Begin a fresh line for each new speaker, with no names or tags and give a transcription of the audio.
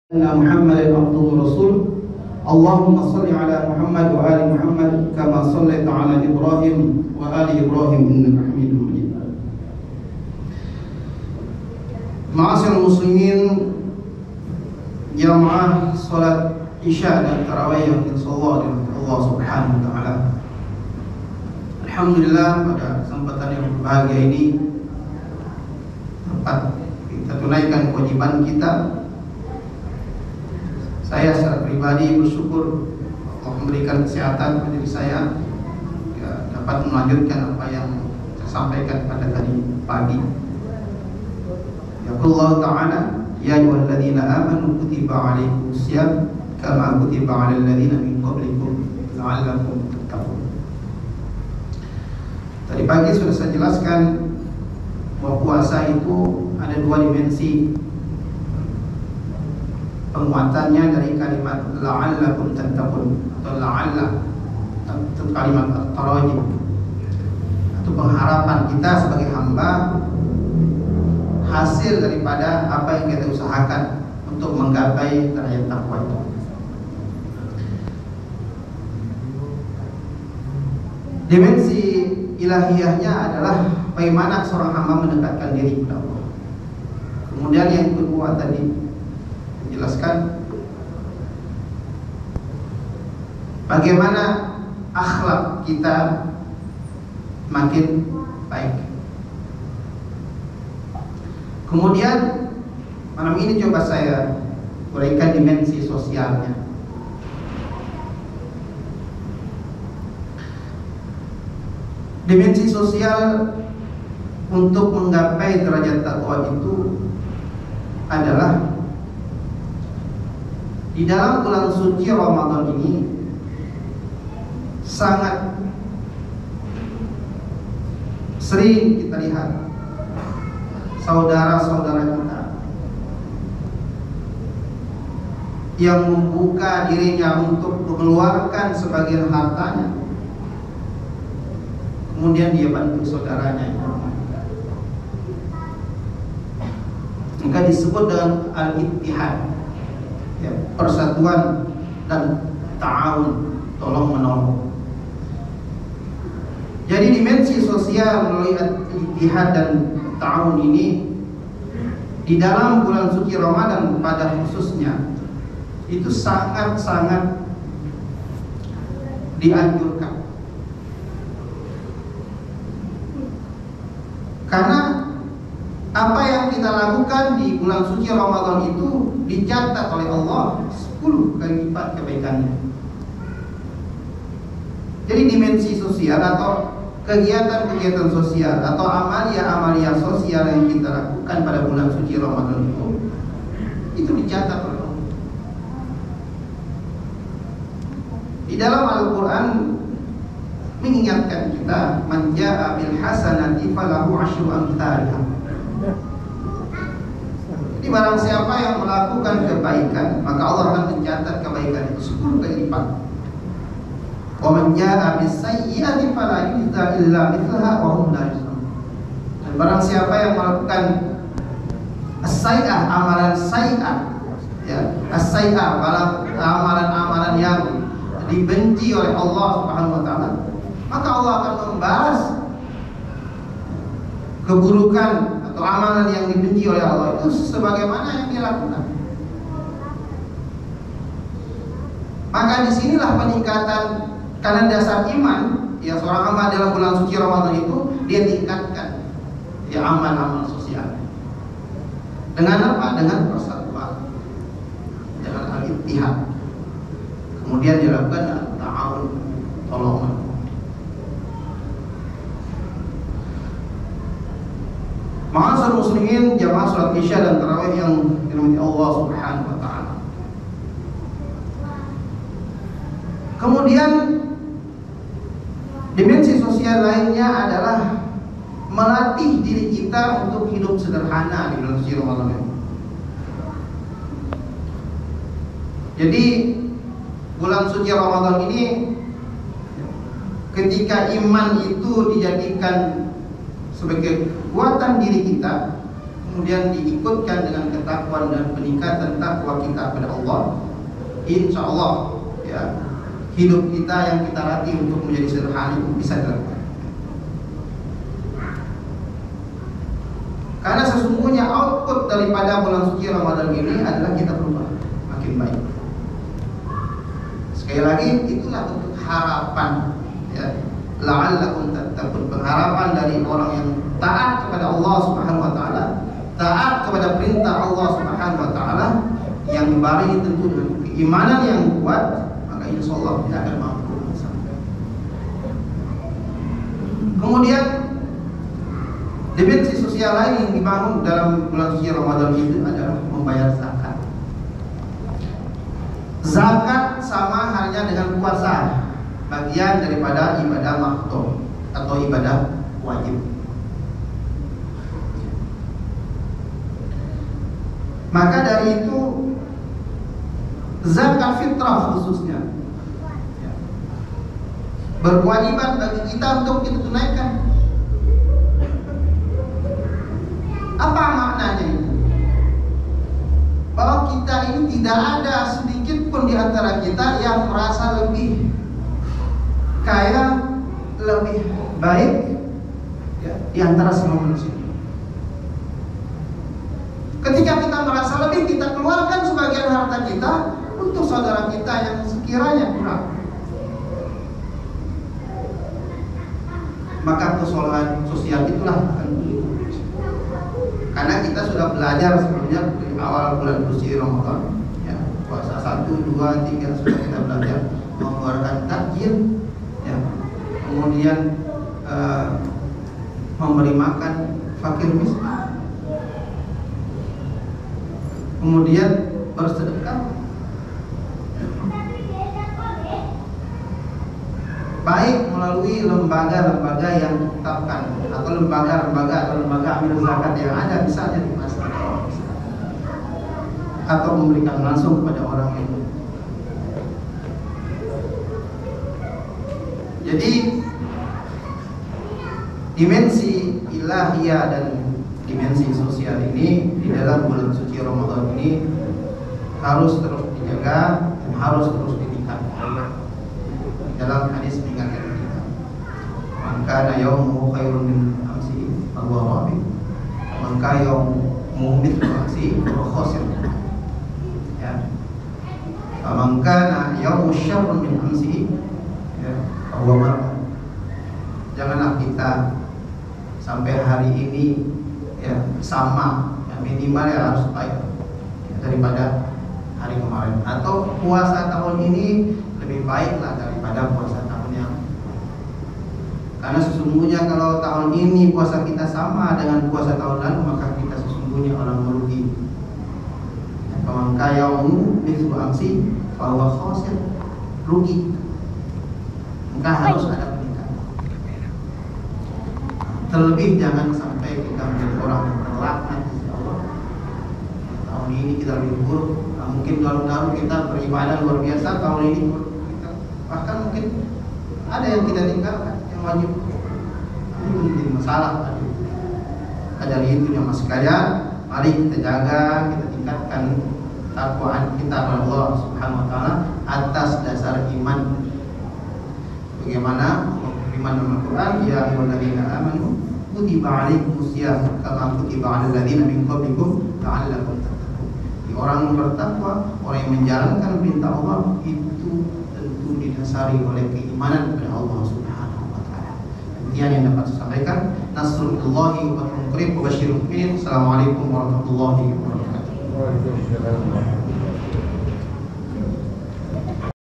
محمد عبده ورسوله اللهم صل على محمد وآل محمد كما صليت على إبراهيم وآل إبراهيم إنك حميد مجيد. Ma'asyiral muslimin, jamaah salat Isya dan Tarawih yang insyaallah dirahmati Allah Subhanahu wa taala. Alhamdulillah, pada kesempatan yang berbahagia ini dapat kita tunaikan kewajiban kita. Saya secara pribadi bersyukur Allah memberikan kesehatan pada diri saya, dapat melanjutkan apa yang saya sampaikan pada tadi pagi. Ya Allah Ta'ala, ya ayyuhalladzina amanu kutiba alaikumusiyam kama kutiba alal ladzina min qablikum la'allakum tattaqun. Tadi pagi sudah saya jelaskan bahwa puasa itu ada dua dimensi penguatannya dari kalimat la'allakum tattaqun atau la'alla, itu kalimat at-tarajim atau pengharapan kita sebagai hamba hasil daripada apa yang kita usahakan untuk menggapai derajat takwa itu. Dimensi ilahiyahnya adalah bagaimana seorang hamba mendekatkan diri kepada Allah. Kemudian yang kedua tadi jelaskan bagaimana akhlak kita makin baik. Kemudian malam ini coba saya uraikan dimensi sosialnya. Dimensi sosial untuk menggapai derajat takwa itu adalah di dalam bulan suci Ramadan ini sangat sering kita lihat saudara-saudara kita yang membuka dirinya untuk mengeluarkan sebagian hartanya, kemudian dia bantu saudaranya itu. Maka disebut dengan al-ittihad, ya, persatuan dan ta'awun, tolong menolong. Jadi dimensi sosial melalui al-ittihad dan ta'awun ini di dalam bulan suci Ramadan pada khususnya itu sangat-sangat dianjurkan. Karena apa yang kita lakukan di bulan suci Ramadan itu dicatat oleh Allah 10 kali lipat kebaikannya. Jadi dimensi sosial atau kegiatan-kegiatan sosial atau amalia-amalia sosial yang kita lakukan pada bulan suci Ramadan itu dicatat oleh Allah. Di dalam Al-Quran mengingatkan kita, man jaa bil hasanati falahu asyru amsalha. Jadi barang siapa yang melakukan kebaikan, maka Allah akan mencatat kebaikan itu 10 kali lipat. Wa man jaa bis sayyi'ati fala yujza illa mithlaha wa hum la yuzlamun. Dan barang siapa yang melakukan as-sayyi'ah, amalan sayyi'ah, ya, as-sayyi'ah, amalan-amalan yang dibenci oleh Allah Subhanahu wa taala, maka Allah akan membalas keburukan atau amalan yang dibenci oleh Allah itu sebagaimana yang dia lakukan. Maka disinilah peningkatan, karena dasar iman, ya, seorang hamba dalam bulan suci Ramadan itu dia tingkatkan ya amal-amal sosial. Dengan apa? Dengan persatuan, dengan al-ittihad. Kemudian dilakukan ta'awun, tolongan. Ma'asyiral muslimin, jamaah salat Isya dan Tarawih yang dirahmati Allah Subhanahu wa taala. Kemudian dimensi sosial lainnya adalah melatih diri kita untuk hidup sederhana di bulan suci Ramadan ini. Jadi bulan suci Ramadan ini ketika iman itu dijadikan sebagai kekuatan diri kita, kemudian diikutkan dengan ketakwaan dan peningkatan takwa kita kepada Allah, insya Allah ya, hidup kita yang kita latih untuk menjadi sederhana itu bisa dilakukan. Karena sesungguhnya output daripada bulan suci Ramadan ini adalah kita berubah makin baik. Sekali lagi, itulah bentuk harapan ya, la'allakum tattaqun, pengharapan dari orang yang taat kepada Allah Subhanahu wa taala, taat kepada perintah Allah Subhanahu wa taala, yang dibarengi tentu dengan keimanan yang kuat, maka insyaallah kita akan mampu sampai. Kemudian dimensi sosial lain yang dibangun dalam bulan suci Ramadan itu adalah membayar zakat. Zakat sama halnya dengan puasa, bagian daripada ibadah makhdum atau ibadah wajib. Maka dari itu zakat fitrah khususnya berkewajiban bagi kita untuk kita tunaikan. Apa maknanya itu? Bahwa kita ini tidak ada sedikit pun di antara kita yang merasa lebih kaya, lebih baik ya, di antara semua manusia. Ketika kita merasa lebih, kita keluarkan sebagian harta kita untuk saudara kita yang sekiranya kurang. Maka persoalan sosial itulah akan tumbuh. Karena kita sudah belajar sebelumnya di awal bulan suci Ramadan ya, puasa 1, 2, 3 sudah kita belajar mengeluarkan takjil ya, kemudian memberi makan fakir miskin, kemudian bersedekah, baik melalui lembaga-lembaga yang ditetapkan atau lembaga amil zakat yang ada, misalnya di masjid, atau memberikan langsung kepada orang yang. Jadi dimensi ilahiyah dan dimensi sosial ini di dalam bulan suci Ramadan ini harus terus dijaga dan harus terus ditingkatkan. Dalam hadis mengingatkan kita, maka yaumuhu khairun min amsi fahuwa rabi, maka yaumuhu mithlu amsi fahuwa khasir. Ya, maka yaumuhu syarrun min amsi ya fahuwa marhum. Janganlah kita sampai hari ini ya sama, ya, minimal ya harus baik ya, daripada hari kemarin, atau puasa tahun ini lebih baiklah daripada puasa tahun yang. Karena sesungguhnya kalau tahun ini puasa kita sama dengan puasa tahun lalu, maka kita sesungguhnya orang merugi. Maka yaumu mithlu amsi fahuwa khasir, rugi. Maka harus ada peningkatan. Terlebih jangan sampai kita menjadi orang yang terlaknat di Allah. Tahun ini kita lebih buruk. Nah, mungkin lalu kita beribadah luar biasa, tahun ini kita, bahkan mungkin ada yang kita tinggalkan yang wajib. Ini menjadi masalah tadi. Dari itu yang mas sekalian, mari kita jaga, kita tingkatkan takwaan kita kepada Allah Subhanahu wa taala atas dasar iman. Bagaimana iman dalam Al-Qur'an, ya ayyuhalladzina amanu kutiba alaikumusiyam kama kutiba alal ladzina min qablikum la'allakum tattaqun. Orang yang bertakwa, orang yang menjalankan perintah Allah itu tentu didasari oleh keimanan kepada Allah Subhanahu wa taala. Demikian yang dapat saya sampaikan. Nasrullahi wa tanqrib wa basyiril mu'minin. Assalamualaikum warahmatullahi wabarakatuh.